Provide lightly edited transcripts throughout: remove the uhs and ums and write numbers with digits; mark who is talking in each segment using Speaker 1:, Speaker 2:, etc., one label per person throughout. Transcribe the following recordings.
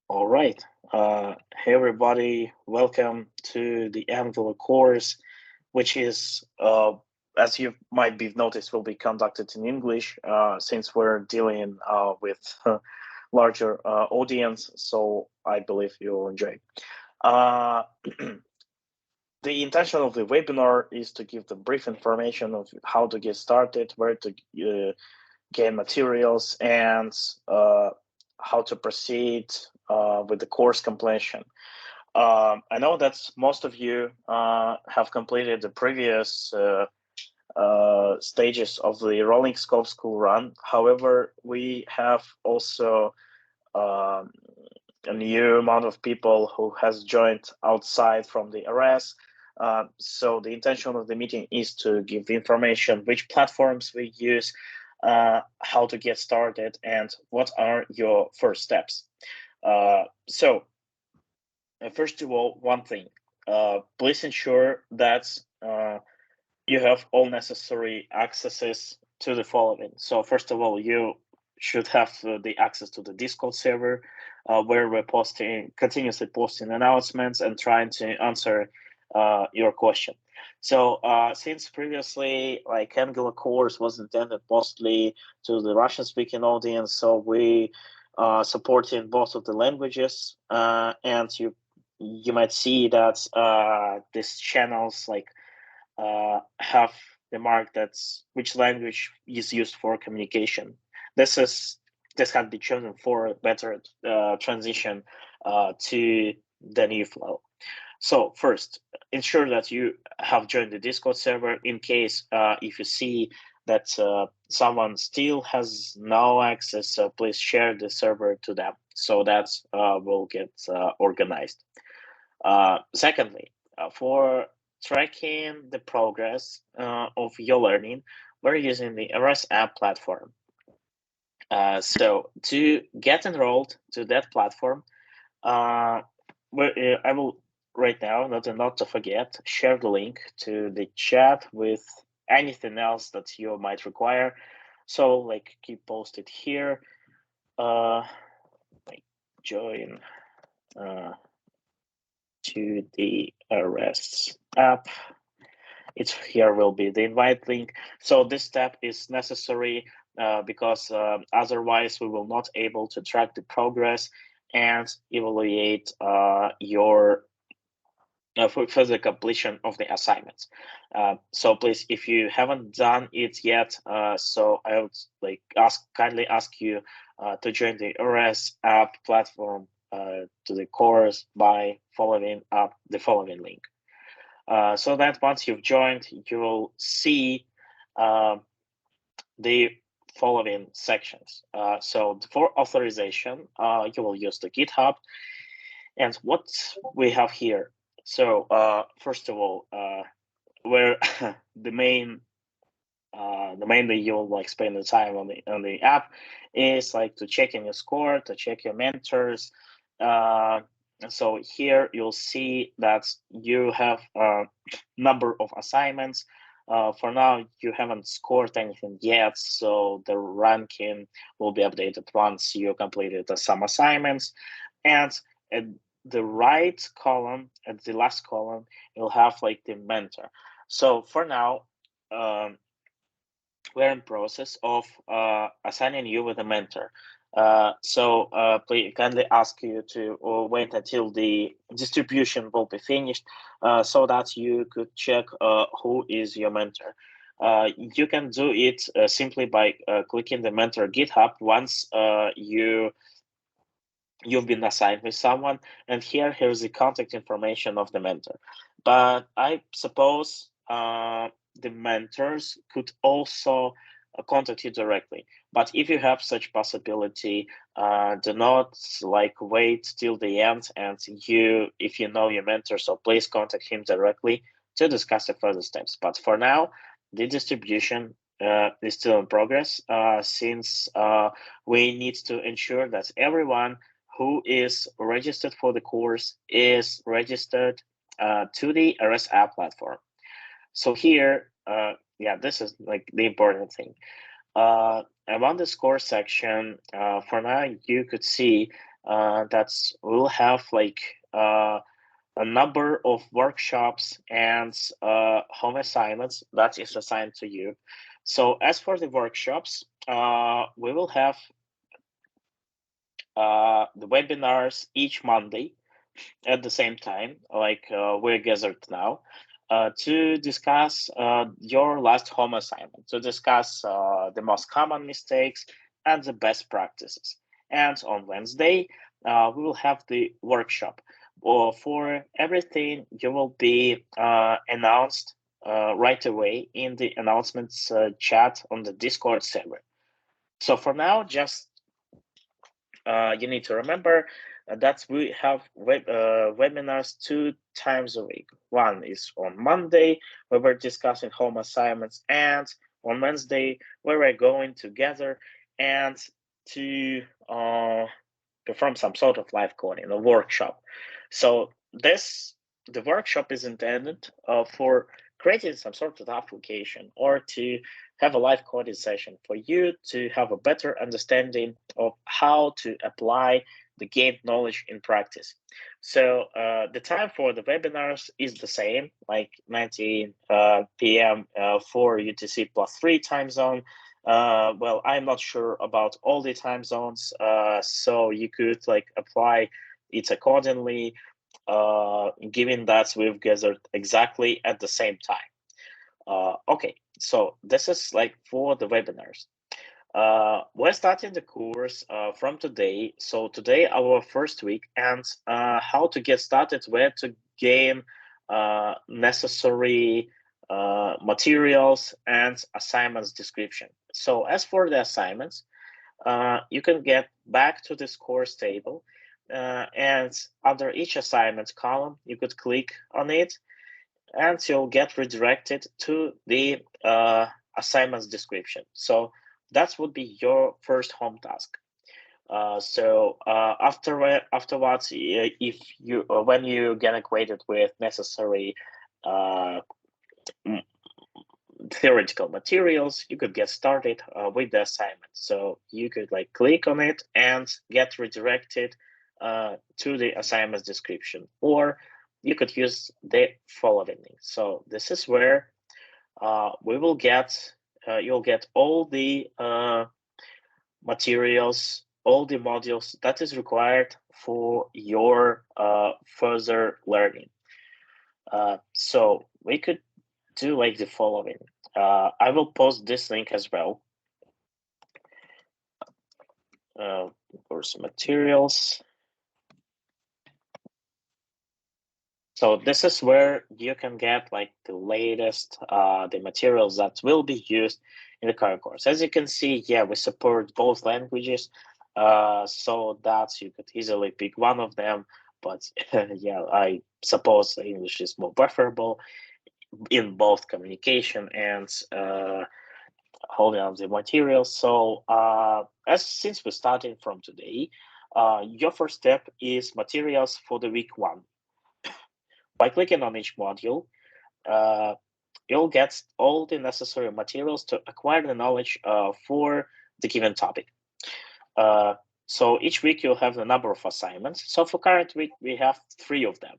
Speaker 1: All right. Hey, everybody. Welcome to the Angular course, which is, as you might be noticed, will be conducted in English since we're dealing with larger audience. So I believe you'll enjoy. Uh, the intention of the webinar is to give the brief information of how to get started, where to gain materials, and how to proceed with the course completion. I know that most of you have completed the previous stages of the Rolling Scope School run. However, we have also um, a new amount of people who has joined outside from the RS. So the intention of the meeting is to give the information, which platforms we use, how to get started, and what are your first steps. So first of all, one thing, please ensure that you have all necessary accesses to the following. So first of all, you should have the access to the Discord server, where we're continuously posting announcements and trying to answer your question. So since previously, like Angular course was intended mostly to the Russian-speaking audience, so we supporting both of the languages, and you might see that these channels have the mark that's which language is used for communication. This is this can be chosen for a better transition to the new flow. So first, ensure that you have joined the Discord server. In case if you see that someone still has no access, please share the server to them so that will get organized. Secondly, for tracking the progress of your learning, we're using the RS app platform. So to get enrolled to that platform, I will right now, not to forget, share the link to the chat with anything else that you might require. So like keep posted here, like join to the RS app. It's here will be the invite link. So this step is necessary because otherwise we will not able to track the progress and evaluate your for the completion of the assignments. So please, if you haven't done it yet, so I would kindly ask you to join the RS app platform to the course by following up the following link. So that once you've joined, you will see the following sections. So for authorization, you will use the GitHub. And what we have here. So first of all, where the main that you'll like spend the time on the app is like to check in your score, to check your mentors. So here you'll see that you have a number of assignments. For now, you haven't scored anything yet, so the ranking will be updated once you completed some assignments. And at the right column, at the last column, you'll have like the mentor. So for now, we're in process of assigning you with a mentor. So please kindly ask you to wait until the distribution will be finished so that you could check who is your mentor. You can do it simply by clicking the mentor GitHub once you've been assigned with someone, and here's the contact information of the mentor. But I suppose the mentors could also contact you directly. But if you have such possibility, do not like wait till the end, and if you know your mentor, so please contact him directly to discuss the further steps. But for now, the distribution is still in progress since we need to ensure that everyone who is registered for the course is registered to the RS app platform. So here, this is like the important thing. Around the score section, for now, you could see we'll have like a number of workshops and home assignments that is assigned to you. So as for the workshops, we will have the webinars each Monday at the same time, like we're gathered now, to discuss your last home assignment, to discuss the most common mistakes and the best practices. And on Wednesday, we will have the workshop. For everything, you will be announced right away in the announcements chat on the Discord server. So for now, just you need to remember that we have webinars 2 times a week. One is on Monday, where we're discussing home assignments, and on Wednesday, where we're going together and to perform some sort of live coding, a workshop. So the workshop is intended for creating some sort of application or to have a live coding session for you to have a better understanding of how to apply the gained knowledge in practice. So the time for the webinars is the same, like 19 p.m. For UTC +3 time zone. Well, I'm not sure about all the time zones, so you could like apply it accordingly, given that we've gathered exactly at the same time. Okay, so this is like for the webinars. We're starting the course from today. So today our first week, and how to get started, where to gain necessary materials and assignments description. So as for the assignments, you can get back to this course table, and under each assignment column, you could click on it, and you'll get redirected to the assignments description. So that would be your first home task. Afterwards, if you when you get acquainted with necessary theoretical materials, you could get started with the assignment. So you could like click on it and get redirected to the assignment description, or you could use the following link. So this is where we will get you'll get all the materials, all the modules that is required for your further learning. So we could do like the following. I will post this link as well. Course materials. So this is where you can get like the latest, the materials that will be used in the current course. As you can see, yeah, we support both languages, so that you could easily pick one of them. But yeah, I suppose English is more preferable in both communication and holding on the materials. So since we're starting from today, your first step is materials for the week 1. By clicking on each module, you'll get all the necessary materials to acquire the knowledge for the given topic. So each week you'll have a number of assignments. So for current week, we have 3 of them.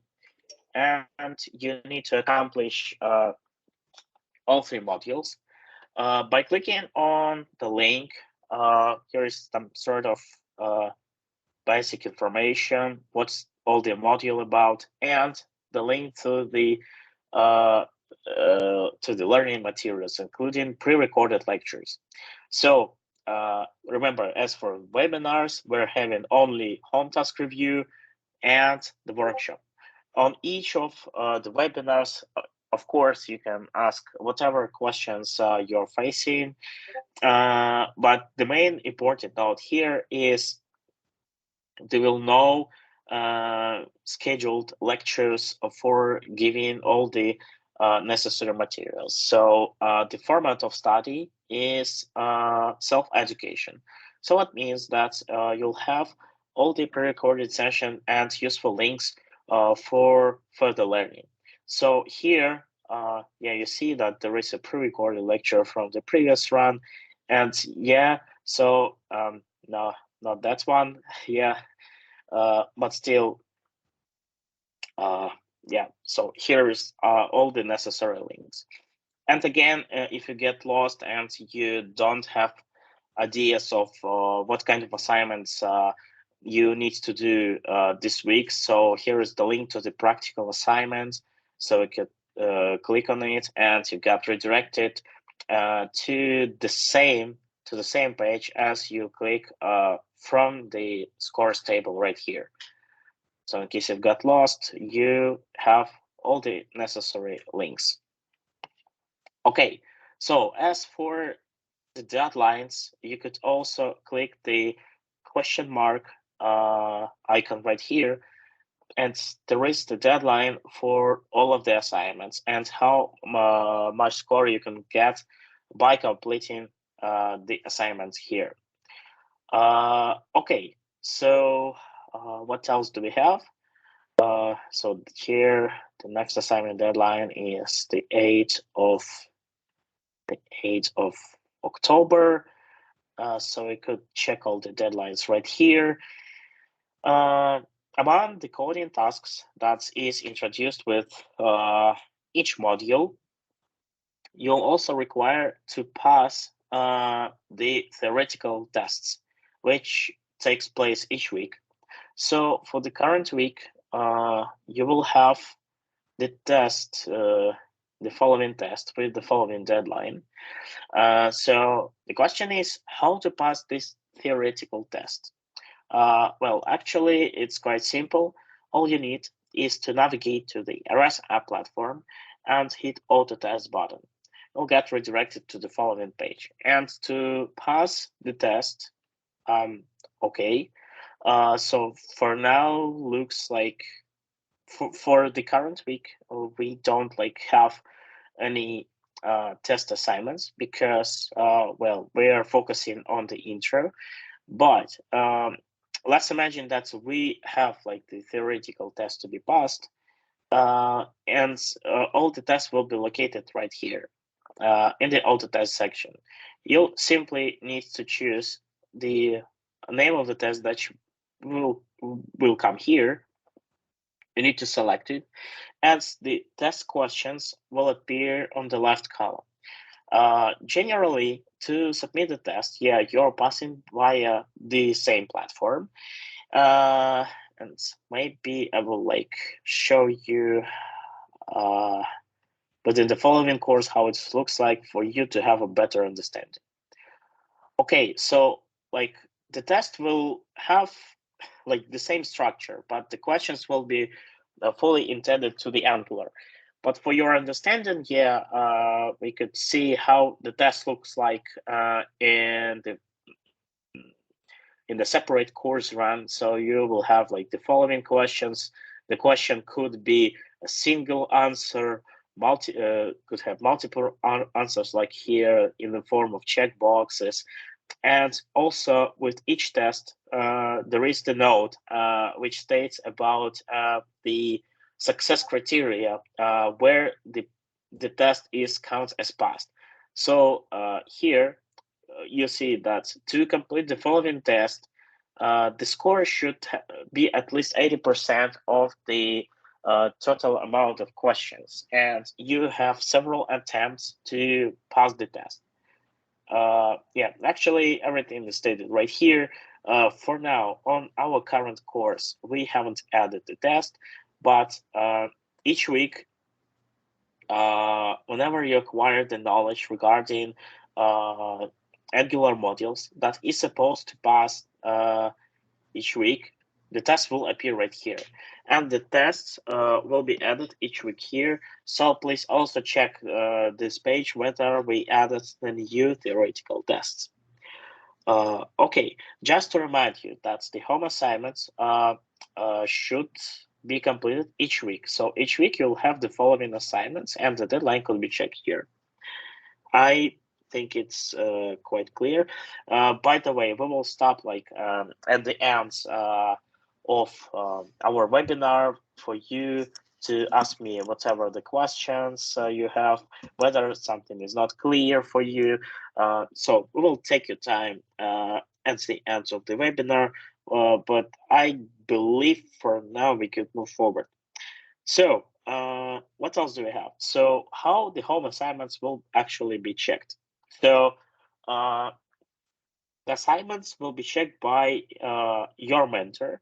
Speaker 1: And you need to accomplish all 3 modules. By clicking on the link, here is some sort of basic information, what's all the module about, and the link to the learning materials, including pre-recorded lectures. So remember, as for webinars, we're having only home task review and the workshop. On each of the webinars, of course, you can ask whatever questions you're facing, but the main important note here is they will know scheduled lectures for giving all the necessary materials. So the format of study is self-education. So that means that you'll have all the pre-recorded session and useful links for further learning. So here, yeah, you see that there is a pre-recorded lecture from the previous run, and yeah, so no, not that one. Yeah, but still, yeah. So here's all the necessary links. And again, if you get lost and you don't have ideas of what kind of assignments you need to do this week, so here is the link to the practical assignments. So you could click on it, and you get redirected to the same page as you click from the scores table right here. So in case you've got lost, you have all the necessary links. Okay, so as for the deadlines, you could also click the question mark icon right here, and there is the deadline for all of the assignments and how much score you can get by completing the assignments here. Okay, so what else do we have? So here, the next assignment deadline is the 8th of October. So we could check all the deadlines right here. Among the coding tasks that is introduced with each module, you'll also require to pass the theoretical tests, which takes place each week. So for the current week, you will have the test, the following test with the following deadline. So the question is how to pass this theoretical test. Well, actually, it's quite simple. All you need is to navigate to the RS app platform and hit Auto Test button. You'll get redirected to the following page. And to pass the test, okay. So for now, looks like for the current week, we don't have any test assignments because, well, we are focusing on the intro. But let's imagine that we have the theoretical test to be passed, and all the tests will be located right here in the auto test section. You'll simply need to choose the name of the test that will come here. You need to select it, and the test questions will appear on the left column. Generally, to submit the test, yeah, you're passing via the same platform. And maybe I will show you within the following course how it looks like for you to have a better understanding. Okay, so the test will have the same structure, but the questions will be fully intended to the Angular. But for your understanding, yeah, we could see how the test looks like in the separate course run. So you will have the following questions. The question could be a single answer, could have multiple answers like here in the form of checkboxes. And also with each test, there is the note which states about the success criteria where the test is counted as passed. So here you see that to complete the following test, the score should be at least 80% of the total amount of questions, and you have several attempts to pass the test. Yeah, actually everything is stated right here. For now, on our current course, we haven't added the test, but each week, whenever you acquire the knowledge regarding Angular modules that is supposed to pass each week, the test will appear right here, and the tests will be added each week here. So please also check this page whether we added the new theoretical tests. Okay, just to remind you that the home assignments should be completed each week. So each week you'll have the following assignments, and the deadline could be checked here. I think it's quite clear. By the way, we will stop at the end of our webinar for you to ask me whatever the questions you have, whether something is not clear for you. So we will take your time at the end of the webinar, but I believe for now we could move forward. So what else do we have? So how the home assignments will actually be checked. So the assignments will be checked by your mentor.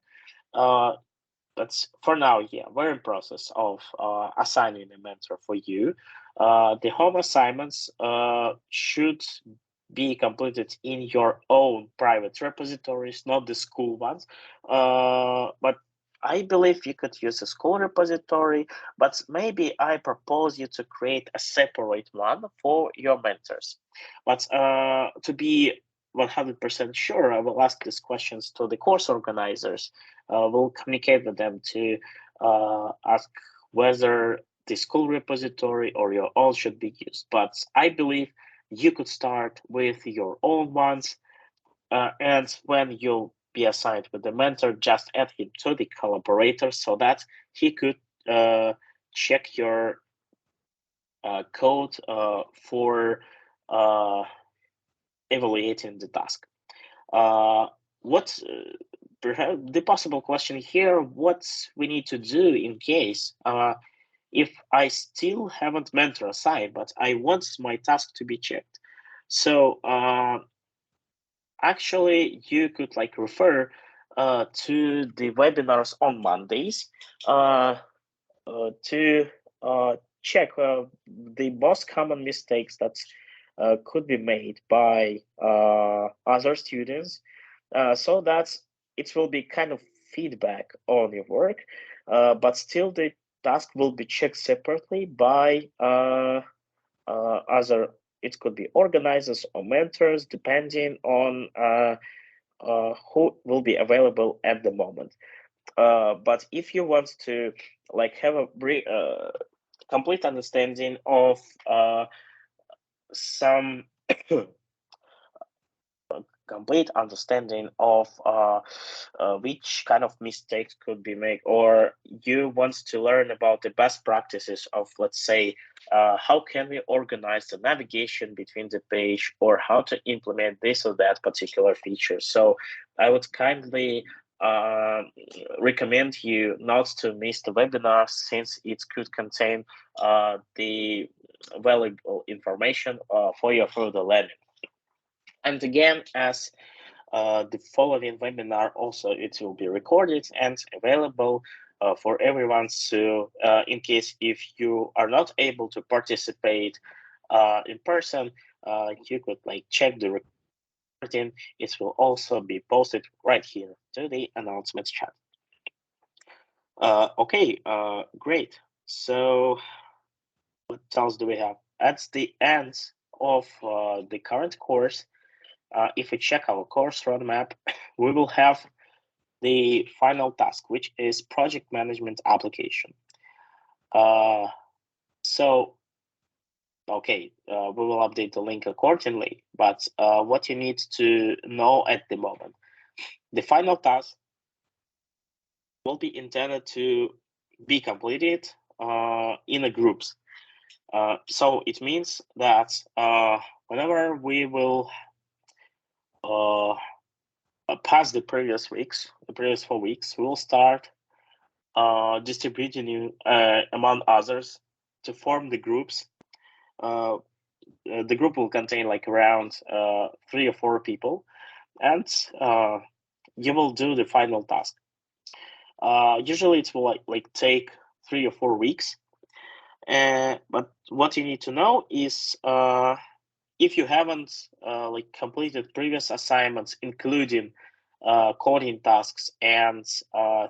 Speaker 1: That's for now, yeah, we're in process of assigning a mentor for you. The home assignments should be completed in your own private repositories, not the school ones. But I believe you could use a school repository, but maybe I propose you to create a separate one for your mentors. But to be 100% sure, I will ask these questions to the course organizers. We'll communicate with them to ask whether the school repository or your own should be used. But I believe you could start with your own ones, and when you'll be assigned with the mentor, just add him to the collaborator so that he could check your code for evaluating the task. What perhaps the possible question here, what we need to do in case if I still haven't mentor assigned, but I want my task to be checked. So actually you could like refer to the webinars on Mondays to check the most common mistakes that could be made by other students, so that it will be kind of feedback on your work, but still the task will be checked separately by other. It could be organizers or mentors, depending on who will be available at the moment. But if you want to like have a complete understanding of some complete understanding of which kind of mistakes could be made, or you want to learn about the best practices of, let's say, how can we organize the navigation between the page, or how to implement this or that particular feature. So I would kindly recommend you not to miss the webinar, since it could contain the valuable information for your further learning. And again, as the following webinar also, it will be recorded and available for everyone. So in case if you are not able to participate in person, you could like check the recording. It will also be posted right here to the announcements chat. Okay, great. So what else do we have? At the end of the current course, if we check our course roadmap, we will have the final task, which is project management application. Okay, we will update the link accordingly, but what you need to know at the moment, the final task will be intended to be completed in a groups. So it means that whenever we will past the previous 4 weeks, we will start distributing you among others to form the groups. The group will contain like around 3 or 4 people, and you will do the final task. Usually it will like take 3 or 4 weeks. But what you need to know is if you haven't like completed previous assignments, including coding tasks and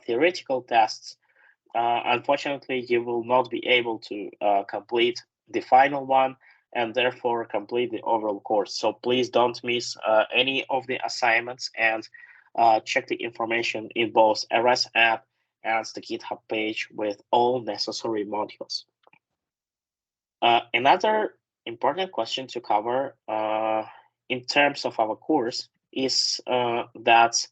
Speaker 1: theoretical tests, unfortunately you will not be able to complete the final one, and therefore complete the overall course. So please don't miss any of the assignments, and check the information in both RS app and the GitHub page with all necessary modules. Another important question to cover in terms of our course is that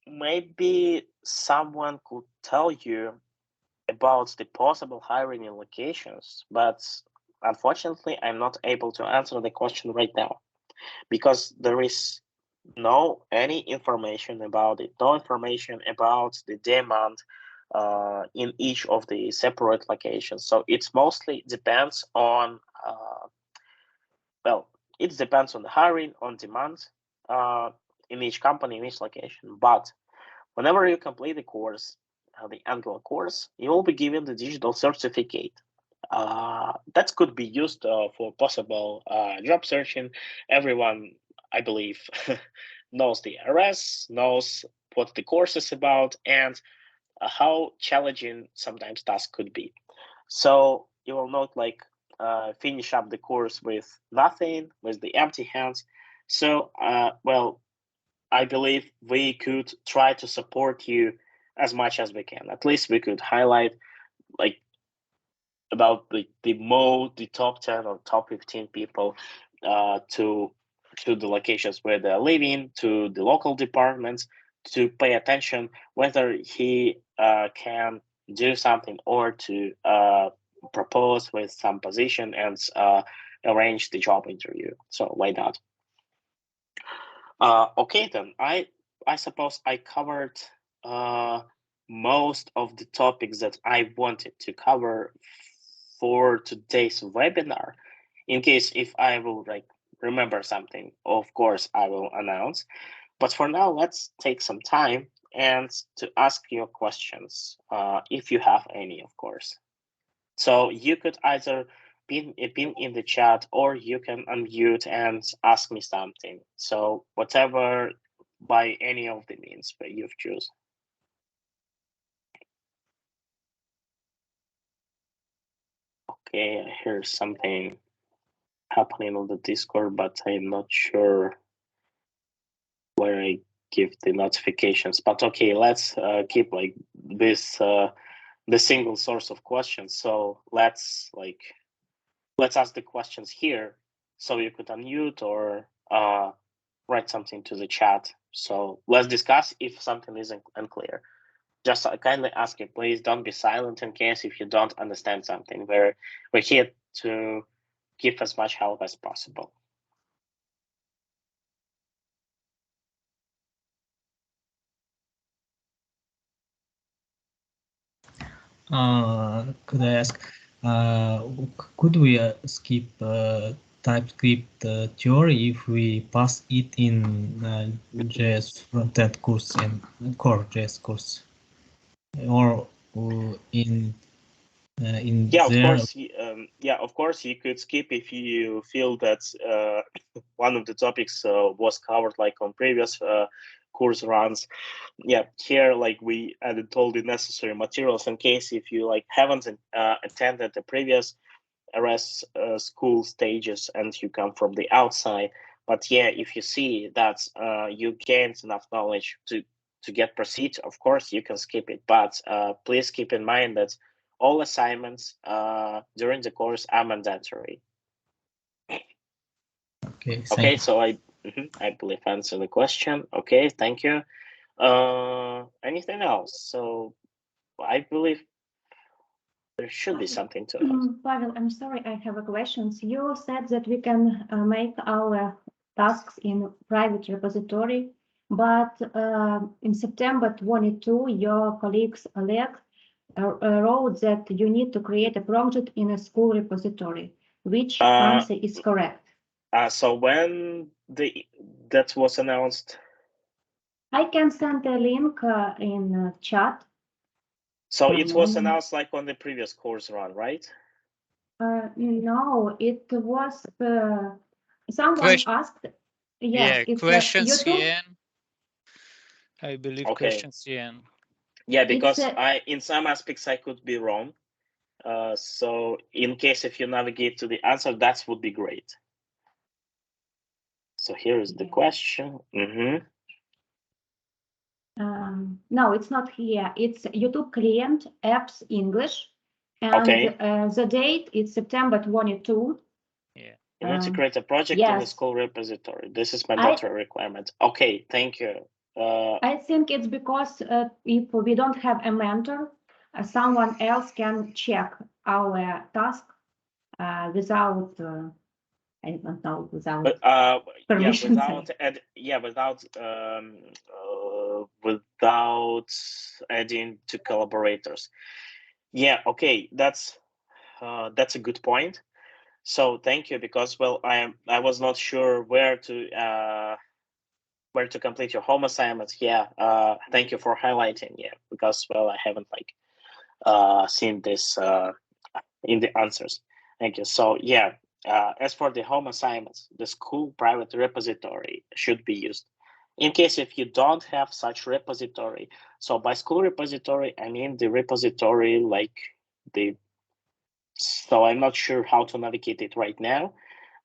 Speaker 1: maybe someone could tell you about the possible hiring in locations, but unfortunately I'm not able to answer the question right now, because there is no any information about it, no information about the demand in each of the separate locations. So it's mostly depends on well, it depends on the hiring, on demand in each company, in each location. But whenever you complete the course, the Angular course, you will be given the digital certificate. That could be used for possible job searching. Everyone, I believe, knows the RS, knows what the course is about, and how challenging sometimes tasks could be. So you will not like finish up the course with nothing, with the empty hands. So, well, I believe we could try to support you as much as we can. At least we could highlight like about the top 10 or top 15 people to the locations where they're living, to the local departments, to pay attention whether he can do something or to propose with some position and arrange the job interview. So why not? Okay, then I suppose I covered most of the topics that I wanted to cover for today's webinar. In case if I will like remember something, of course I will announce. But for now, let's take some time and to ask your questions, if you have any, of course. So you could either pin in the chat or you can unmute and ask me something. So whatever by any of the means that you've choose. Okay, I hear something happening on the Discord, but I'm not sure where I give the notifications. But okay, let's keep like this the single source of questions. So let's ask the questions here. So you could unmute or write something to the chat. So let's discuss if something isn't unclear. Just kindly ask you, please don't be silent in case if you don't understand something. We're here to give as much help as possible.
Speaker 2: Could I ask, could we skip TypeScript theory if we pass it in JS frontend course and core JS course, or in
Speaker 1: Yeah, of
Speaker 2: there?
Speaker 1: course. Of course, you could skip if you feel that one of the topics was covered like on previous course runs. Yeah, here like we added all the necessary materials in case if you like haven't attended the previous RS school stages and you come from the outside. But yeah, if you see that you gained enough knowledge to get proceed, of course you can skip it. But please keep in mind that all assignments during the course are mandatory.
Speaker 2: Okay.
Speaker 1: Okay, so I believe answer the question. Okay, thank you. Anything else? So I believe there should be something to ask.
Speaker 3: Pavel, I'm sorry, I have a question. You said that we can make our tasks in private repository, but in September 22, your colleagues Oleg wrote that you need to create a project in a school repository. Which answer is correct?
Speaker 1: So when that was announced?
Speaker 3: I can send a link in chat.
Speaker 1: So it was announced like on the previous course run, right?
Speaker 3: No, it was someone asked. Yes,
Speaker 4: yeah,
Speaker 3: it's
Speaker 4: questions
Speaker 3: YouTube.
Speaker 4: here. I believe
Speaker 1: Okay.
Speaker 4: questions here.
Speaker 1: Yeah, because I in some aspects I could be wrong. So in case if you navigate to the answer, that would be great. So here is the question.
Speaker 3: No, it's not here. It's YouTube client apps English, and the date is September 22.
Speaker 4: Yeah.
Speaker 1: You want to create a project in the school repository. This is mandatory requirement. Okay, thank you.
Speaker 3: I think it's because if we don't have a mentor, someone else can check our task without I don't know, without
Speaker 1: yeah,
Speaker 3: permission.
Speaker 1: without adding to collaborators. Yeah, okay, that's a good point. So thank you, because well, I was not sure where to complete your home assignments. Yeah, thank you for highlighting. Yeah, because well, I haven't seen this in the answers. Thank you. So yeah, as for the home assignments, the school private repository should be used. In case if you don't have such repository, so by school repository, I mean the repository like so I'm not sure how to navigate it right now,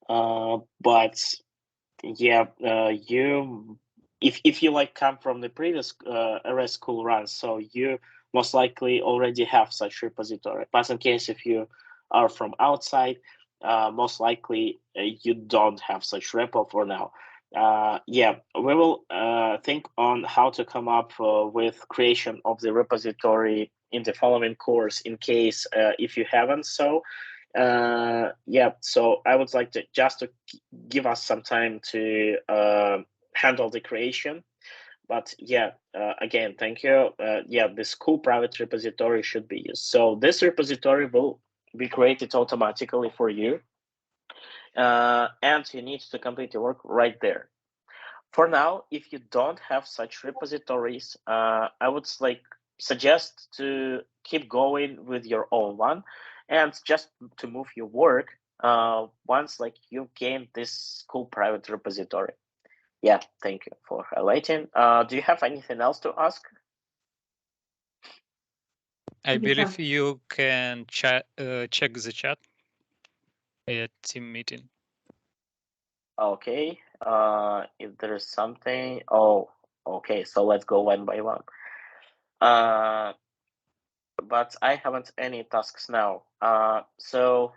Speaker 1: but yeah, you if you like come from the previous RS school runs, so you most likely already have such repository. But in case if you are from outside, most likely you don't have such repo for now. Yeah, we will think on how to come up with creation of the repository in the following course, in case if you haven't so. Yeah, so I would like to just to give us some time to handle the creation. But yeah, again, thank you. Yeah, the school private repository should be used. So this repository will be created automatically for you, and you need to complete your work right there. For now, if you don't have such repositories, I would suggest to keep going with your own one, and just to move your work once you gain this school private repository. Yeah, thank you for highlighting. Do you have anything else to ask?
Speaker 4: I believe you can check the chat at team meeting.
Speaker 1: Okay. If there is something. Oh, okay. So let's go one by one. But I haven't any tasks now. So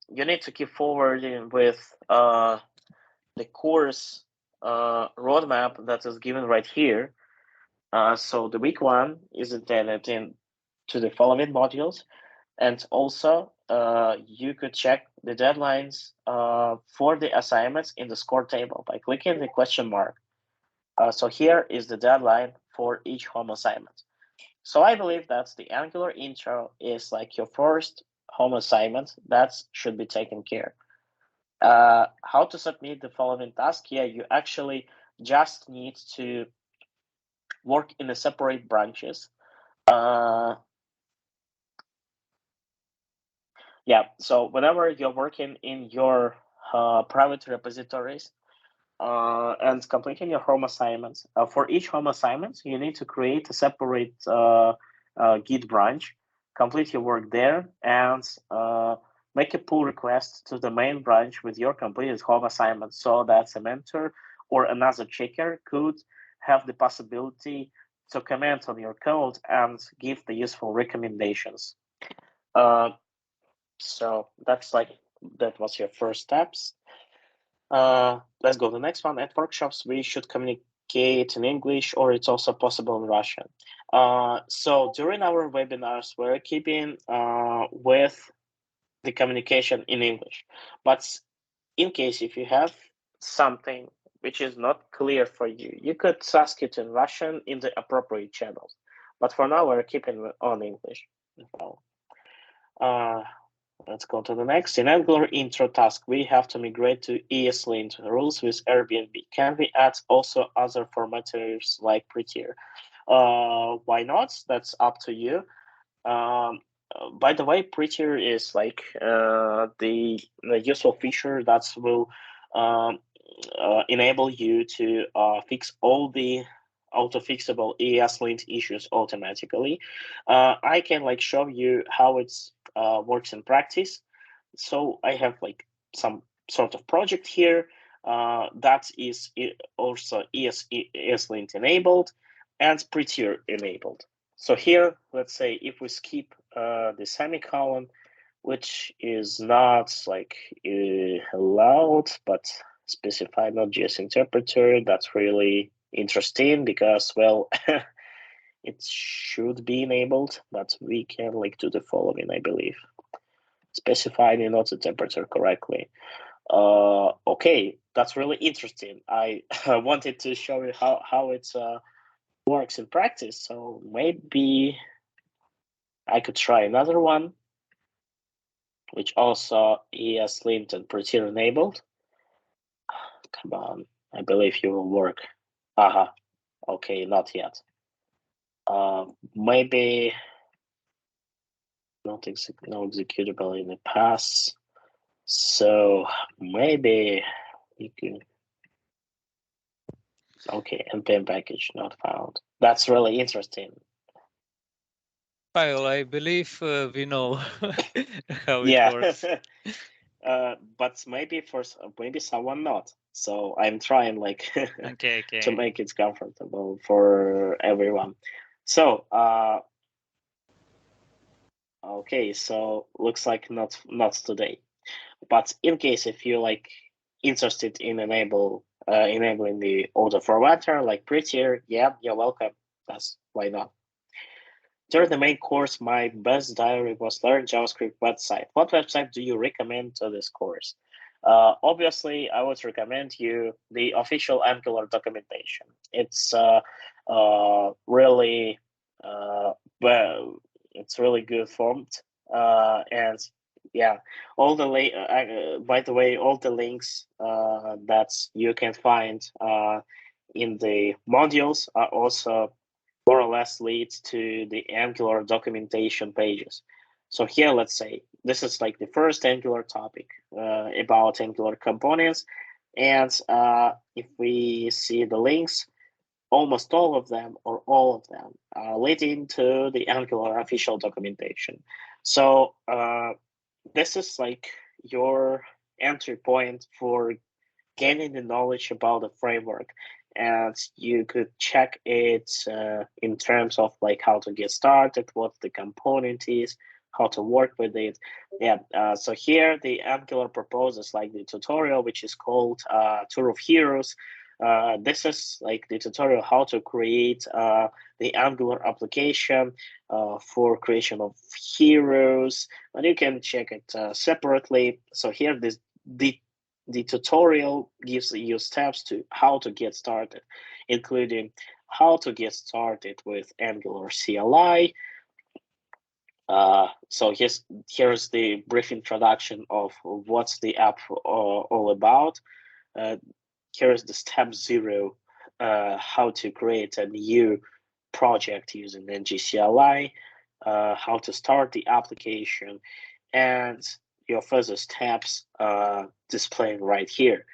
Speaker 1: you need to keep forwarding with the course roadmap that is given right here. So the week one is intended to the following modules, and also you could check the deadlines for the assignments in the score table by clicking the question mark. So here is the deadline for each home assignment. So I believe that the Angular intro is like your first home assignment that should be taken care. How to submit the following task? Yeah, you actually just need to work in the separate branches. Yeah, so whenever you're working in your private repositories and completing your home assignments, for each home assignment, you need to create a separate Git branch, complete your work there, and make a pull request to the main branch with your completed home assignment, so that a mentor or another checker could have the possibility to comment on your code and give the useful recommendations. So that was your first steps. Let's go to the next one. At workshops, we should communicate in English, or it's also possible in Russian. So during our webinars, we're keeping with the communication in English. But in case if you have something which is not clear for you, you could ask it in Russian in the appropriate channels. But for now, we're keeping on English. Let's go to the next. In Angular intro task, we have to migrate to ESLint rules with Airbnb. Can we add also other formatters like Prettier? Why not? That's up to you. By the way, Prettier is the useful feature that will enable you to fix all the auto-fixable ESLint issues automatically. I can show you how it's works in practice. So I have some sort of project here that is also ESLint enabled and Prettier enabled. So here, let's say if we skip the semicolon, which is not allowed, but specified Node.js interpreter, that's really interesting because, well, it should be enabled, but we can do the following, I believe. specify the input temperature correctly. Okay, that's really interesting. I wanted to show you how it works in practice. So maybe I could try another one, which also is linked and prettier enabled. Come on, I believe you will work. Aha, okay, not yet. Maybe not no executable in the past. So maybe you can. Okay, npm package not found. That's really interesting.
Speaker 4: Kyle, I believe we know how
Speaker 1: Yeah.
Speaker 4: it works.
Speaker 1: But maybe someone not. So I'm trying like
Speaker 4: Okay.
Speaker 1: to make it comfortable for everyone. So okay, so looks like not today. But in case if you like interested in enabling the auto formatter like prettier, yeah, you're welcome. That's why not. During the main course, my best diary was Learn JavaScript website. What website do you recommend to this course? Obviously, I would recommend you the official Angular documentation. It's really well, it's really good formed, and yeah, all the by the way, all the links that you can find in the modules are also more or less leads to the Angular documentation pages. So here, let's say this is like the first Angular topic about Angular components. And if we see the links, almost all of them or all of them are leading to the Angular official documentation. So this is like your entry point for gaining the knowledge about the framework, and you could check it in terms of like how to get started, what the component is, how to work with it. Yeah, so here the Angular proposes like the tutorial, which is called Tour of Heroes. This is like the tutorial how to create the Angular application for creation of heroes, and you can check it separately. So here the tutorial gives you steps to how to get started, including how to get started with Angular CLI. So here's the brief introduction of what's the app all about. Here's the step 0, how to create a new project using NGCLI, how to start the application, and your further steps displaying right here.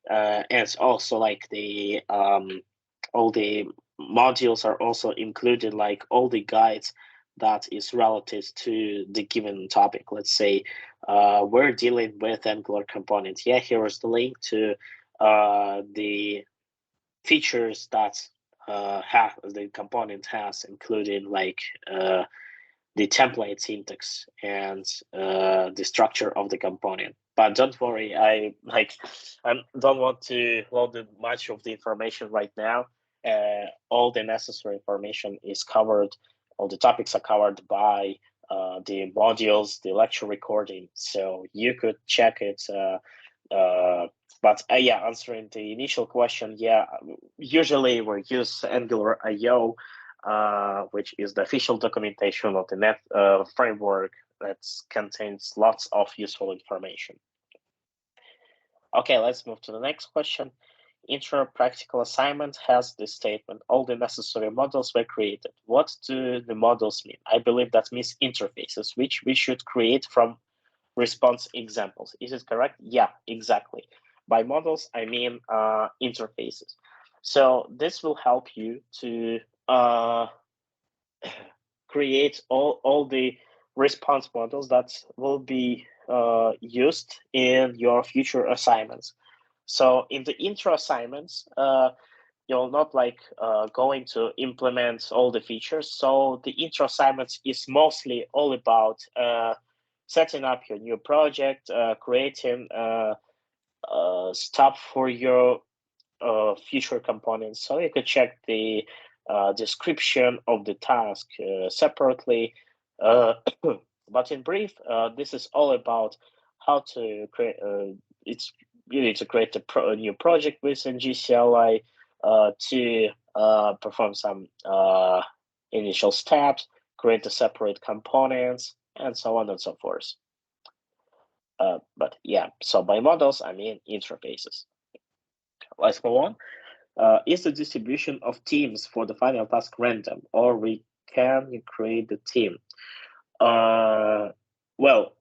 Speaker 1: And it's also like the all the modules are also included, like all the guides that is relative to the given topic. Let's say we're dealing with Angular components. Yeah, here is the link to the features that the component has, including like the template syntax and the structure of the component. But don't worry, I don't want to load much of the information right now. All the necessary information is covered. All the topics are covered by the modules, the lecture recording, so you could check it. But yeah, answering the initial question, yeah, usually we use Angular IO, which is the official documentation of the net framework that contains lots of useful information. Okay, let's move to the next question. Intro practical assignment has this statement: all the necessary models were created. What do the models mean? I believe that means interfaces, which we should create from response examples. Is it correct? Yeah, exactly. By models, I mean interfaces. So this will help you to create all the response models that will be used in your future assignments. So in the intro assignments, you're not like going to implement all the features. So the intro assignments is mostly all about setting up your new project, creating stuff for your future components. So you could check the description of the task separately. But in brief, this is all about how to create. You need to create a new project within GCLI to perform some initial steps, create the separate components, and so on and so forth. But yeah, so by models, I mean interfaces. Let's go on. Is the distribution of teams for the final task random, or we can create the team? Well,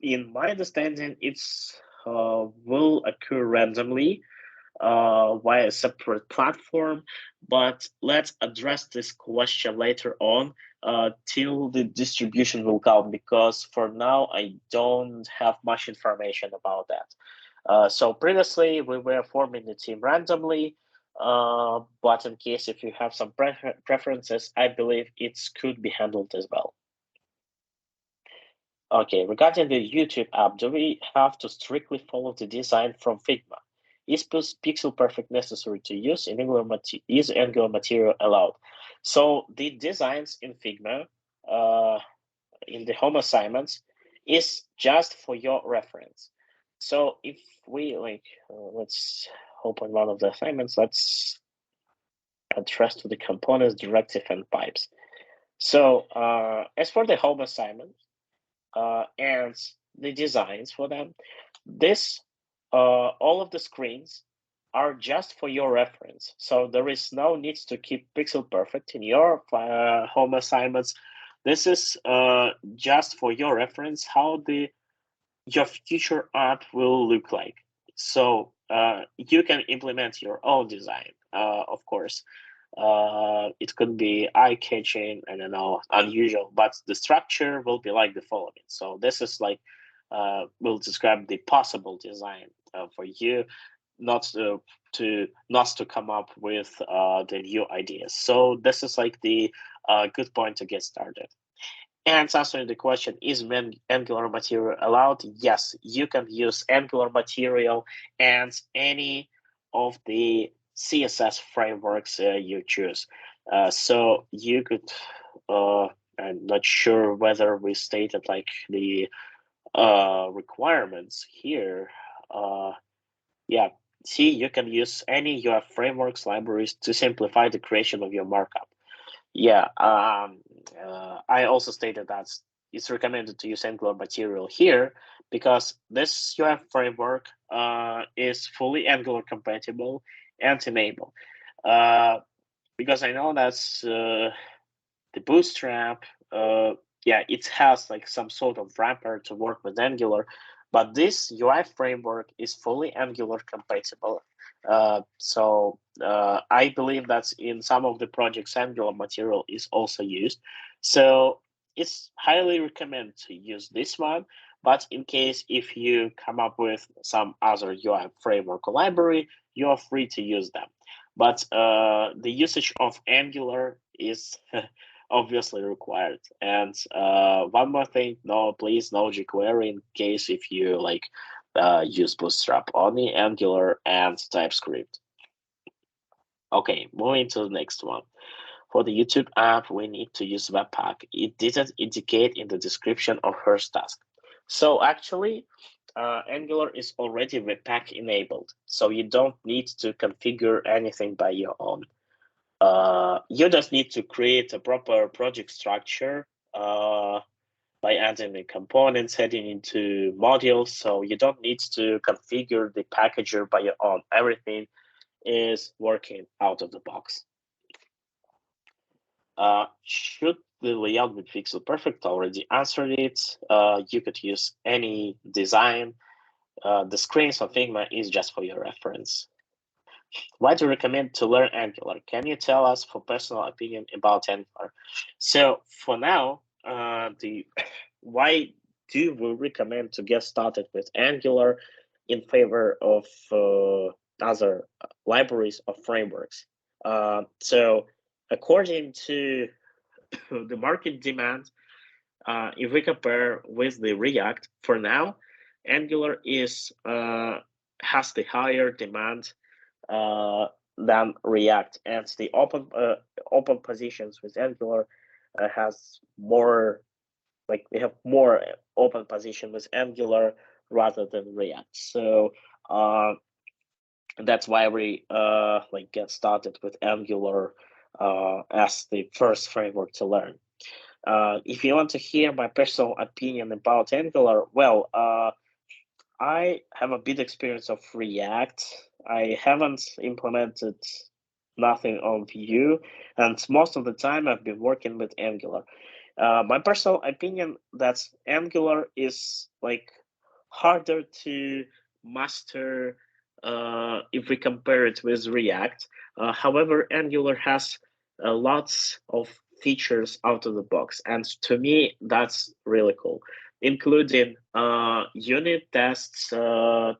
Speaker 1: in my understanding, it's will occur randomly via a separate platform, but let's address this question later on till the distribution will come, because for now I don't have much information about that. So previously we were forming the team randomly, but in case if you have some preferences, I believe it could be handled as well. Okay, regarding the YouTube app, do we have to strictly follow the design from Figma? Is pixel perfect necessary to use? Is Angular material allowed? So the designs in Figma, in the home assignments, is just for your reference. So if we let's open one of the assignments. Let's address to the components, directive, and pipes. So as for the home assignment, and the designs for them, this all of the screens are just for your reference. So there is no need to keep pixel perfect in your home assignments. This is just for your reference how your future app will look like. So you can implement your own design, of course. It could be eye-catching, I don't know, unusual, but the structure will be like the following. So this is like will describe the possible design for you, not to come up with the new ideas. So this is like the good point to get started. And answering the question, is Angular material allowed? Yes, you can use Angular material and any of the CSS frameworks you choose. So you could, I'm not sure whether we stated like the requirements here. Yeah, see, you can use any UI frameworks, libraries to simplify the creation of your markup. Yeah, I also stated that it's recommended to use Angular material here because this UI framework is fully Angular compatible and enabled. Because I know that's the Bootstrap, yeah, it has like some sort of wrapper to work with Angular, but this UI framework is fully Angular compatible. So I believe that in some of the projects, Angular material is also used. So it's highly recommended to use this one. But in case if you come up with some other UI framework or library, you are free to use them. But the usage of Angular is obviously required. And one more thing, no, please no jQuery in case if you like use Bootstrap, only Angular and TypeScript. Okay, moving to the next one. For the YouTube app, we need to use Webpack. It didn't indicate in the description of first task. So actually, Angular is already Webpack enabled, so you don't need to configure anything by your own. You just need to create a proper project structure by adding the components, heading into modules. So you don't need to configure the packager by your own. Everything is working out of the box. Should the layout be pixel perfect? Already answered it. You could use any design. The screens on Figma is just for your reference. Why do you recommend to learn Angular? Can you tell us for personal opinion about Angular? So for now, the why do we recommend to get started with Angular in favor of other libraries or frameworks? So according to the market demand, if we compare with the React, for now, Angular is has the higher demand than React, and the open positions with Angular has more like we have more open position with Angular rather than React. So that's why we like get started with Angular as the first framework to learn. If you want to hear my personal opinion about Angular, well, I have a bit experience of React. I haven't implemented nothing on Vue, and most of the time I've been working with Angular. My personal opinion that Angular is like harder to master if we compare it with React. However, Angular has lots of features out of the box, and to me that's really cool, including unit tests,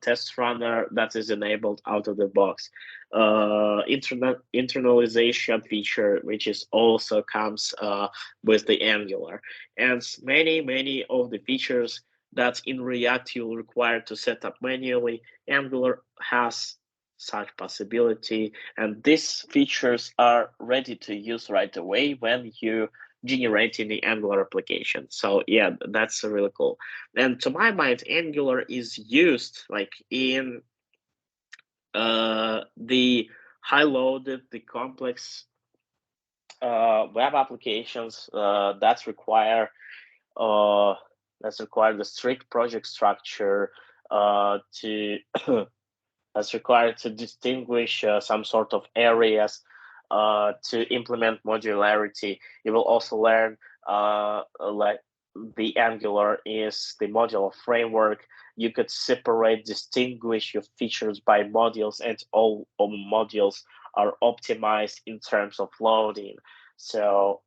Speaker 1: test runner that is enabled out of the box, internalization feature, which is also comes with the Angular, and many of the features that in React you'll require to set up manually. Angular has such possibility, and these features are ready to use right away when you generating the Angular application. So yeah, that's really cool. And to my mind, Angular is used like in the high-loaded, the complex web applications uh, that require the strict project structure to that's required to distinguish some sort of areas to implement modularity. You will also learn like the Angular is the modular framework. You could separate, distinguish your features by modules, and all modules are optimized in terms of loading. So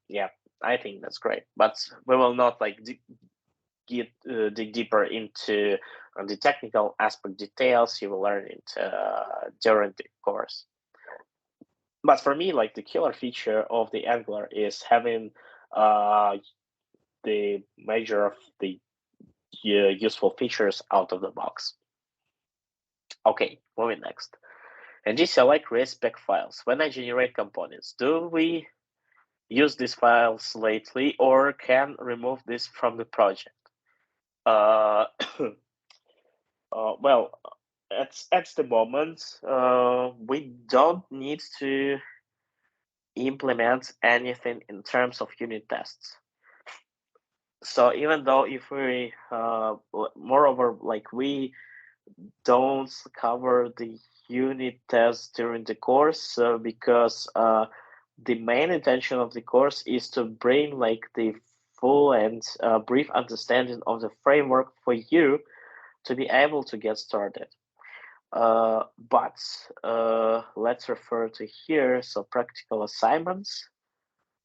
Speaker 1: yeah, I think that's great. But we will not like dig deeper into the technical aspect details. You will learn it during the course. But for me, like the killer feature of the Angular is having the major of the useful features out of the box. Okay, moving next. And select create spec files. When I generate components, do we use these files lately or can remove this from the project? Well, at the moment, we don't need to implement anything in terms of unit tests. So even though if we, moreover, like we don't cover the unit tests during the course because the main intention of the course is to bring like the full and brief understanding of the framework for you to be able to get started. But let's refer to here. So practical assignments.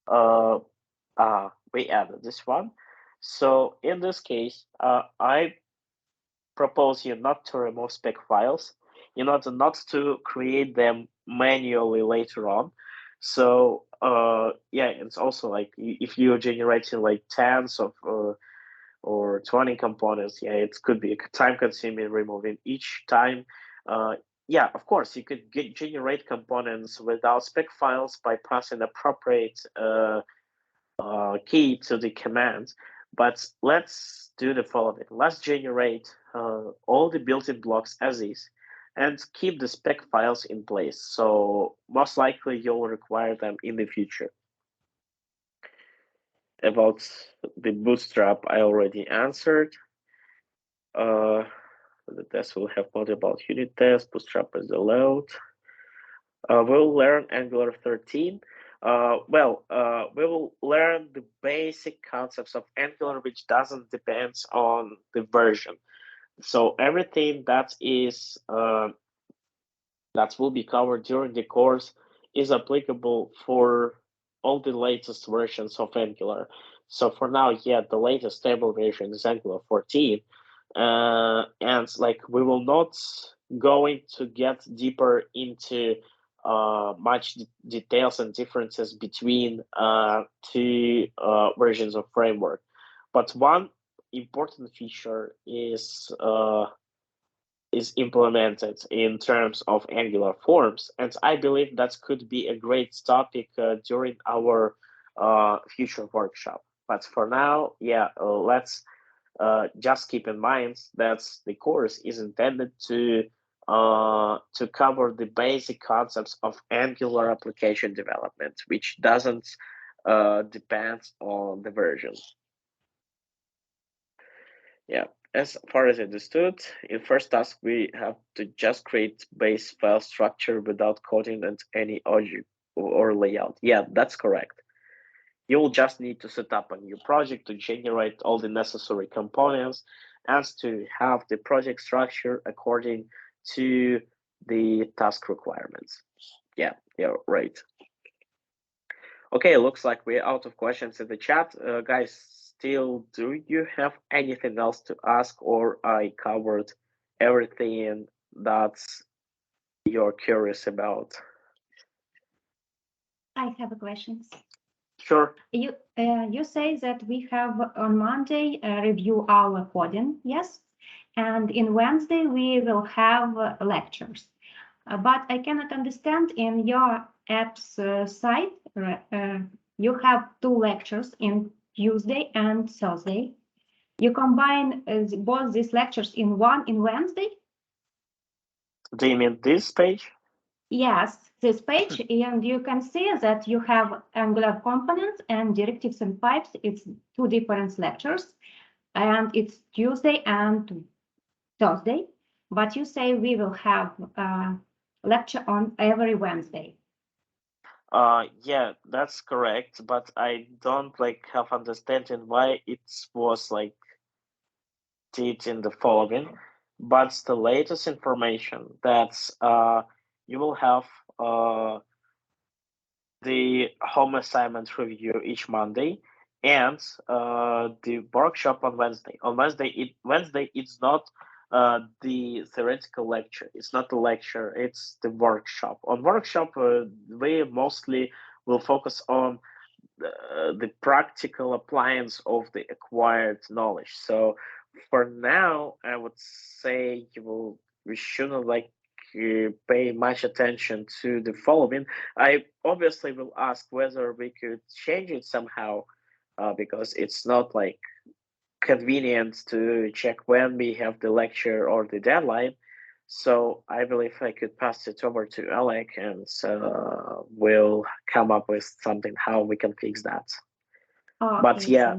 Speaker 1: We added this one. So in this case, I propose you not to remove spec files, in order not to create them manually later on. So yeah, it's also like if you're generating like tens of or 20 components, yeah, it could be time consuming removing each time. Yeah, of course, you could generate components without spec files by passing appropriate key to the command. But let's do the following. Let's generate all the built-in blocks as is and keep the spec files in place. So most likely you'll require them in the future. About the bootstrap, I already answered. The test will have more about unit test, bootstrap is the load. We'll learn Angular 13. We will learn the basic concepts of Angular, which doesn't depend on the version. So everything that is that will be covered during the course is applicable for all the latest versions of Angular. So for now, yeah, the latest stable version is Angular 14, and like we will not going to get deeper into much details and differences between two versions of framework. But one important feature is implemented in terms of Angular forms, and I believe that could be a great topic during our future workshop. But for now, yeah, let's just keep in mind that the course is intended to cover the basic concepts of Angular application development, which doesn't depend on the version. Yeah, as far as I understood, in first task we have to just create base file structure without coding and any object or layout. Yeah, that's correct. You'll just need to set up a new project to generate all the necessary components and to have the project structure according to the task requirements. Yeah, you're right. Okay, looks like we're out of questions in the chat. Guys, still, do you have anything else to ask, or I covered everything that you're curious about?
Speaker 3: I have a question.
Speaker 1: Sure.
Speaker 3: You say that we have on Monday review our coding, yes? And in Wednesday we will have lectures. But I cannot understand in your app's site, you have 2 lectures in Tuesday and Thursday. You combine both these lectures in one in Wednesday?
Speaker 1: Do you mean this page?
Speaker 3: Yes, this page, and you can see that you have Angular components and directives and pipes. It's 2 different lectures, and it's Tuesday and Thursday. But you say we will have a lecture on every Wednesday.
Speaker 1: Yeah, that's correct, but I don't have understanding why it was did in the following. But the latest information that you will have the home assignment review each Monday and the workshop on Wednesday. On Wednesday it's not the theoretical lecture. It's not the lecture. It's the workshop. On workshop, we mostly will focus on the practical appliance of the acquired knowledge. So for now, I would say we shouldn't pay much attention to the following. I obviously will ask whether we could change it somehow, because it's not convenient to check when we have the lecture or the deadline. So I believe I could pass it over to Alec, and we'll come up with something how we can fix that.
Speaker 3: Oh,
Speaker 1: But
Speaker 3: okay,
Speaker 1: yeah,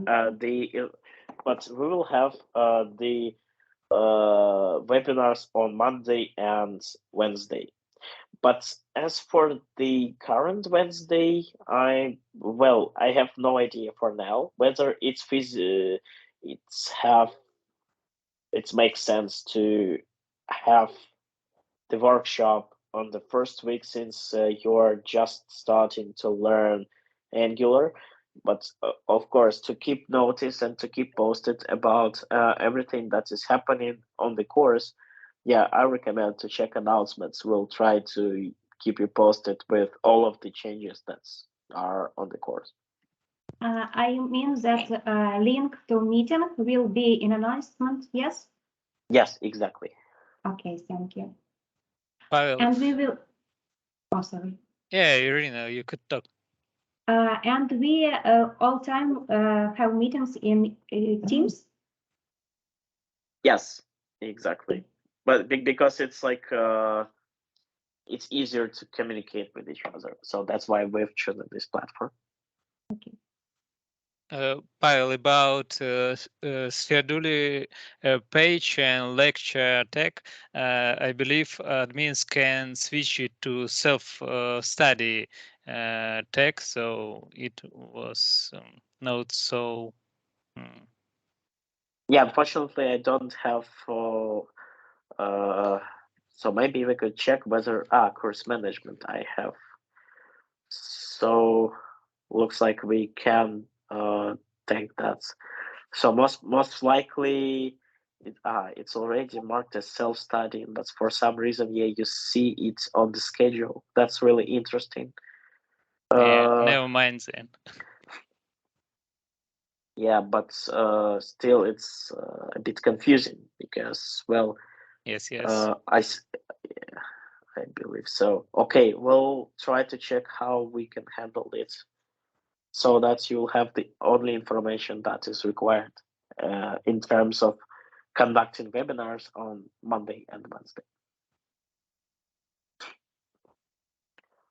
Speaker 1: but we will have the webinars on Monday and Wednesday. But as for the current Wednesday, I have no idea for now whether it makes sense to have the workshop on the first week since you're just starting to learn Angular. But of course, to keep notice and to keep posted about everything that is happening on the course, yeah, I recommend to check announcements. We'll try to keep you posted with all of the changes that are on the course.
Speaker 3: I mean that link to meeting will be in announcement, yes?
Speaker 1: Yes, exactly.
Speaker 3: Okay, thank you.
Speaker 4: Pavel.
Speaker 3: And we will, oh, sorry.
Speaker 4: Yeah, Irina, you could talk.
Speaker 3: And we all time have meetings in Teams?
Speaker 1: Yes, exactly. But because it's it's easier to communicate with each other. So that's why we've chosen this platform.
Speaker 3: Okay.
Speaker 4: Pavel, about scheduling page and lecture tag, I believe admins can switch it to self-study tag, so it was not so.
Speaker 1: Yeah, unfortunately, I don't have. So maybe we could check whether course management I have. So looks like we can take that. So most likely it's already marked as self-study, but for some reason, yeah, you see it on the schedule. That's really interesting.
Speaker 4: Yeah, never mind then.
Speaker 1: Yeah, but still, it's a bit confusing because, well,
Speaker 4: yes,
Speaker 1: I believe so. Okay, we'll try to check how we can handle it. so that you'll have the only information that is required in terms of conducting webinars on Monday and Wednesday.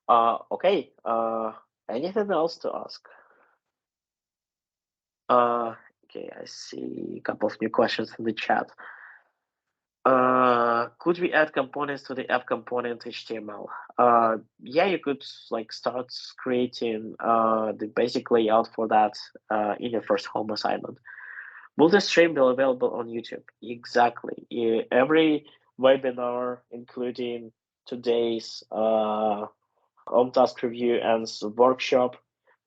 Speaker 1: Okay, anything else to ask? Okay, I see a couple of new questions in the chat. Could we add components to the app component HTML? Yeah, you could like start creating the basic layout for that in your first home assignment. Will the stream be available on YouTube? Exactly. Every webinar, including today's home task review and workshop,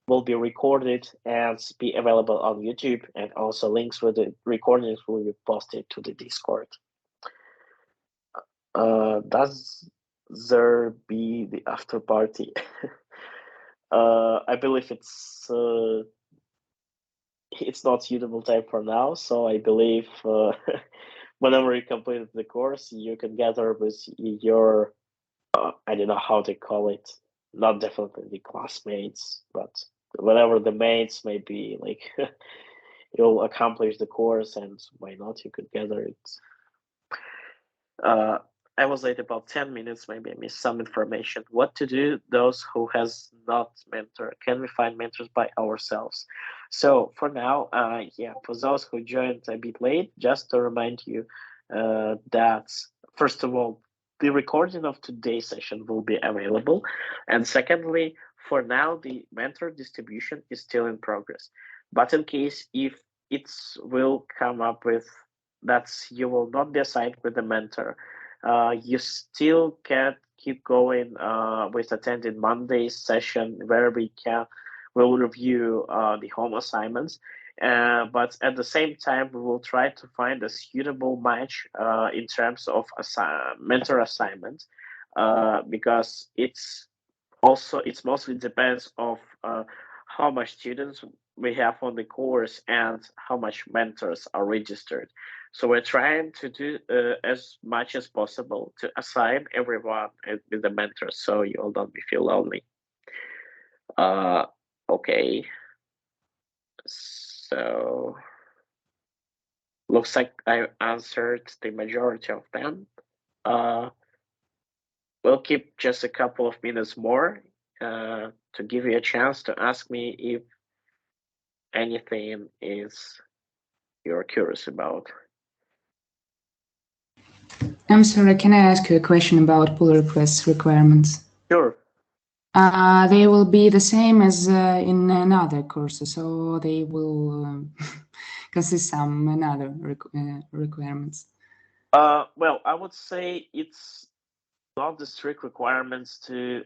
Speaker 1: will be recorded and be available on YouTube, and also links for the recordings will be posted to the Discord. Does there be the after party? I believe it's not suitable time for now, so I believe whenever you complete the course, you can gather with your I don't know how to call it, not definitely the classmates, but whatever the mates may be, like you'll accomplish the course, and why not, you could gather it. I was late about 10 minutes, maybe I missed some information. What to do those who has not mentor? Can we find mentors by ourselves? So for now, yeah, for those who joined a bit late, just to remind you that first of all, the recording of today's session will be available. And secondly, for now, the mentor distribution is still in progress. But in case if it will come up with that you will not be assigned with a mentor, you still can keep going with attending Monday's session where we'll review the home assignments. But at the same time, we will try to find a suitable match in terms of mentor assignments, because it's mostly depends of how much students we have on the course and how much mentors are registered. So we're trying to do as much as possible to assign everyone with the mentor, so you all don't feel lonely. Okay. So looks like I answered the majority of them. We'll keep just a couple of minutes more to give you a chance to ask me if anything is you're curious about.
Speaker 5: I'm sorry, can I ask you a question about pull request requirements?
Speaker 1: Sure.
Speaker 5: They will be the same as in another courses, so they will consist some another requirements.
Speaker 1: Well, I would say it's not the strict requirements to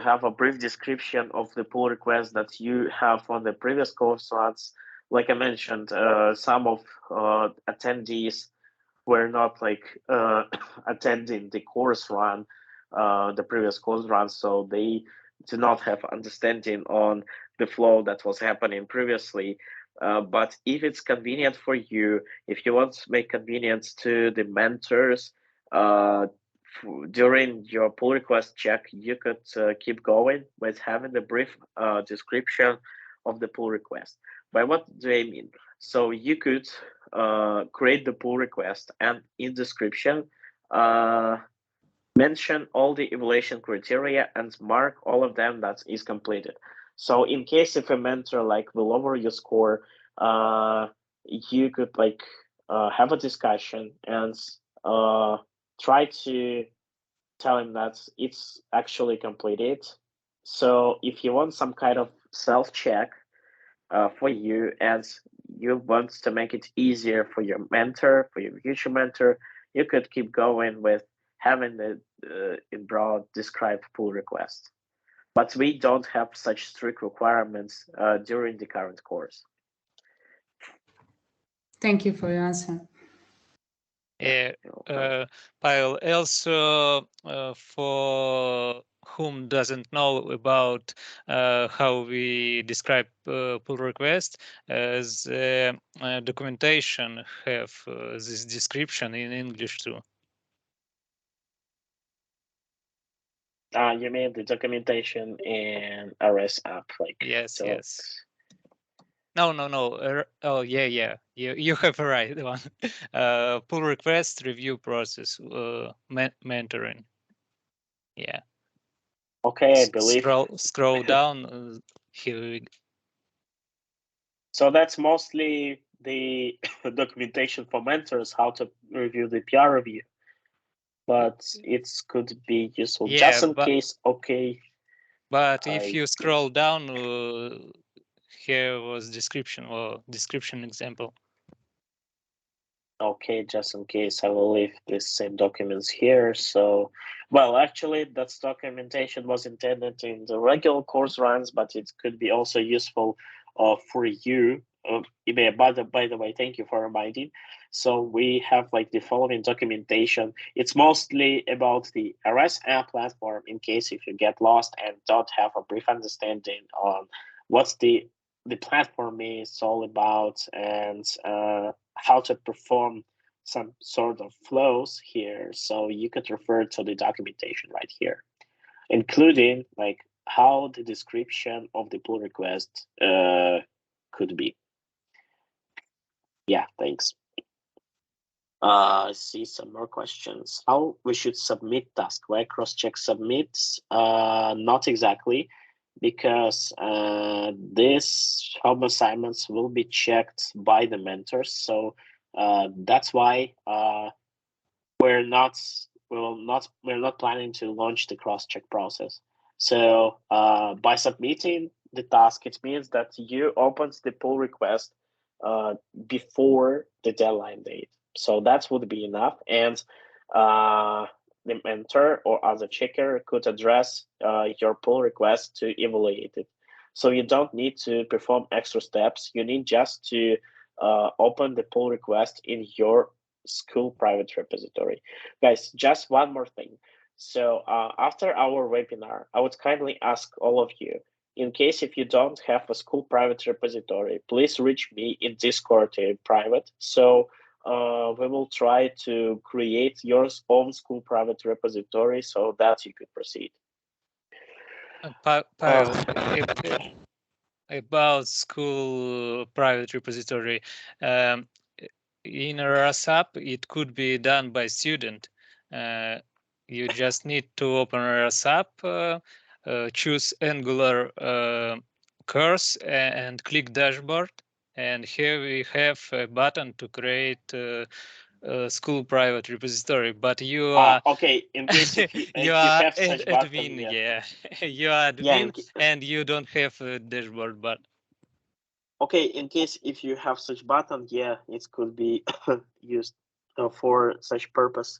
Speaker 1: have a brief description of the pull request that you have on the previous course runs. Like I mentioned, some of attendees were not attending the course run, the previous course run, so they do not have understanding on the flow that was happening previously. But if it's convenient for you, if you want to make convenience to the mentors, during your pull request check, you could keep going with having the brief description of the pull request. By what do I mean? So you could create the pull request and in description mention all the evaluation criteria and mark all of them that is completed. So in case if a mentor will lower your score, you could have a discussion and try to tell him that it's actually completed. So if you want some kind of self-check for you, and you want to make it easier for your mentor, for your future mentor, you could keep going with having the in broad described pull request. But we don't have such strict requirements during the current course.
Speaker 5: Thank you for your answer.
Speaker 4: Pavel, also for whom doesn't know about how we describe pull request, the documentation have this description in English too.
Speaker 1: You mean the documentation in RS app, like
Speaker 4: yes, yes. No. Oh, yeah. You have a right one. Pull request review process, mentoring. Yeah.
Speaker 1: Okay, I believe.
Speaker 4: Scroll down. Here we go.
Speaker 1: So that's mostly the documentation for mentors, how to review the PR review. But it could be useful just in case. Okay.
Speaker 4: But if you scroll down, here was description or description example.
Speaker 1: Okay, just in case, I will leave these same documents here. So, well, actually, that documentation was intended in the regular course runs, but it could be also useful for you. By the way, thank you for reminding. So we have like the following documentation. It's mostly about the RS app platform in case if you get lost and don't have a brief understanding on what's the platform is all about and how to perform some sort of flows here. So you could refer to the documentation right here, including like how the description of the pull request could be. Yeah, thanks. I see some more questions. How we should submit task? Where cross-check submits? Not exactly, because this home assignments will be checked by the mentors. So that's why we're not planning to launch the cross-check process. So by submitting the task, it means that you opens the pull request before the deadline date. So that would be enough, and the mentor or other checker could address your pull request to evaluate it. So you don't need to perform extra steps. You need just to open the pull request in your school private repository. Guys, just one more thing. So after our webinar, I would kindly ask all of you, in case if you don't have a school private repository, please reach me in Discord in private. So we will try to create your own school private repository so that you could proceed.
Speaker 4: Pavel, about school private repository, in RSApp, it could be done by student. You just need to open RSApp, choose Angular course and click dashboard. And here we have a button to create school private repository, but you are
Speaker 1: okay. In case if you,
Speaker 4: you
Speaker 1: you
Speaker 4: are
Speaker 1: have such button,
Speaker 4: admin,
Speaker 1: yeah.
Speaker 4: You are admin, and you don't have a dashboard button.
Speaker 1: Okay, in case if you have such button, yeah, it could be used for such purpose.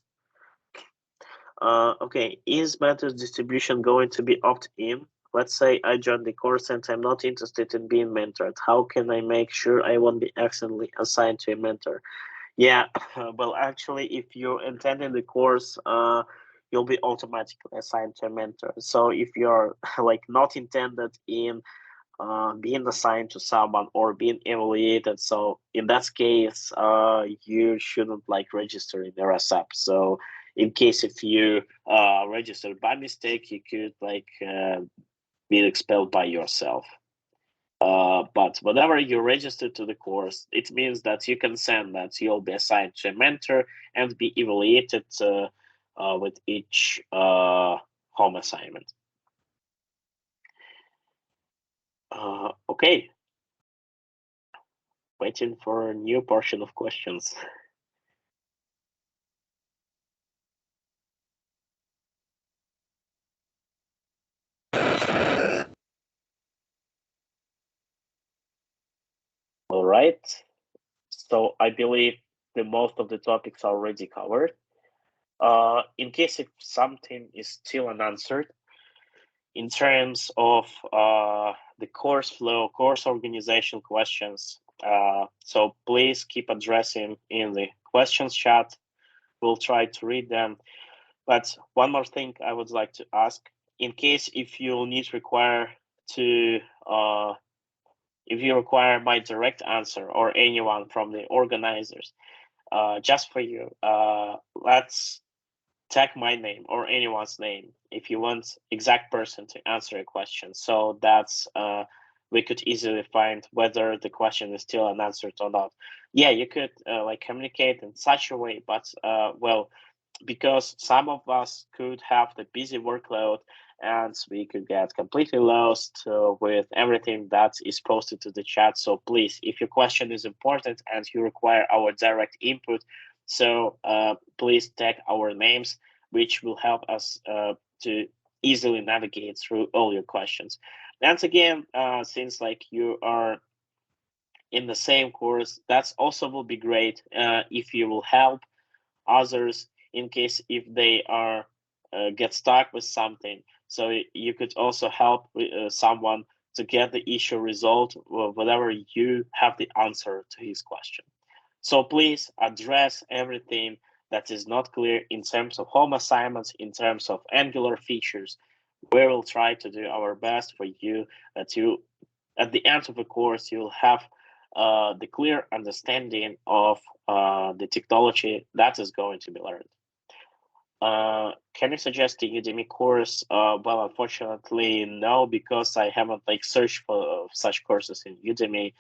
Speaker 1: Okay, is mentors distribution going to be opt-in? Let's say I joined the course and I'm not interested in being mentored. How can I make sure I won't be accidentally assigned to a mentor? Yeah, well, actually, if you're attending the course, you'll be automatically assigned to a mentor. So if you're like not intended in being assigned to someone or being evaluated, so in that case, you shouldn't like register in RSApp. So in case if you registered by mistake, you could like be expelled by yourself. But whenever you register to the course, it means that you consent that you'll be assigned to a mentor and be evaluated with each home assignment. Okay. Waiting for a new portion of questions. All right. So I believe the most of the topics are already covered. In case if something is still unanswered, in terms of the course flow, course organization questions, so please keep addressing in the questions chat. We'll try to read them. But one more thing I would like to ask, in case if you require my direct answer or anyone from the organizers, just for you, let's tag my name or anyone's name if you want exact person to answer a question. So that's we could easily find whether the question is still unanswered or not. Yeah, you could like communicate in such a way, but well, because some of us could have the busy workload and we could get completely lost with everything that is posted to the chat. So please, if your question is important and you require our direct input, so please tag our names, which will help us to easily navigate through all your questions. And again, since like you are in the same course, that's also will be great if you will help others in case if they are get stuck with something. So you could also help someone to get the issue resolved whenever you have the answer to his question. So please address everything that is not clear in terms of home assignments, in terms of Angular features. We will try to do our best for you to, at the end of the course, you'll have the clear understanding of the technology that is going to be learned. Can you suggest a Udemy course? Well, unfortunately, no, because I haven't like searched for such courses in Udemy.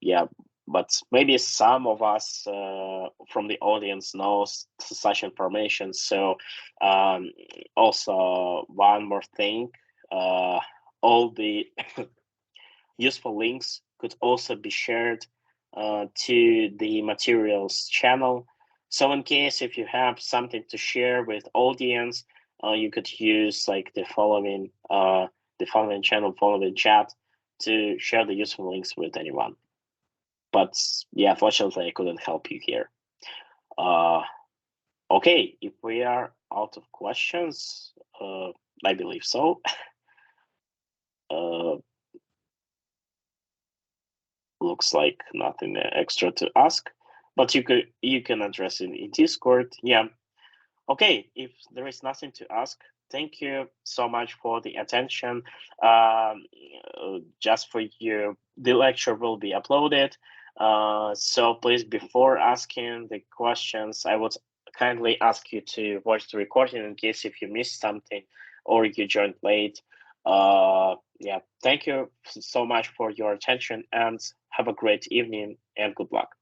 Speaker 1: Yeah, but maybe some of us from the audience knows such information. So also one more thing, all the useful links could also be shared to the materials channel. So in case if you have something to share with audience, you could use like the following channel, following chat to share the useful links with anyone. But yeah, fortunately, I couldn't help you here. Okay, if we are out of questions, I believe so. Looks like nothing extra to ask, but you can address it in Discord. Yeah. Okay, if there is nothing to ask, thank you so much for the attention. Just for you, the lecture will be uploaded. So please, before asking the questions, I would kindly ask you to watch the recording in case if you missed something or you joined late. Yeah, thank you so much for your attention and have a great evening and good luck.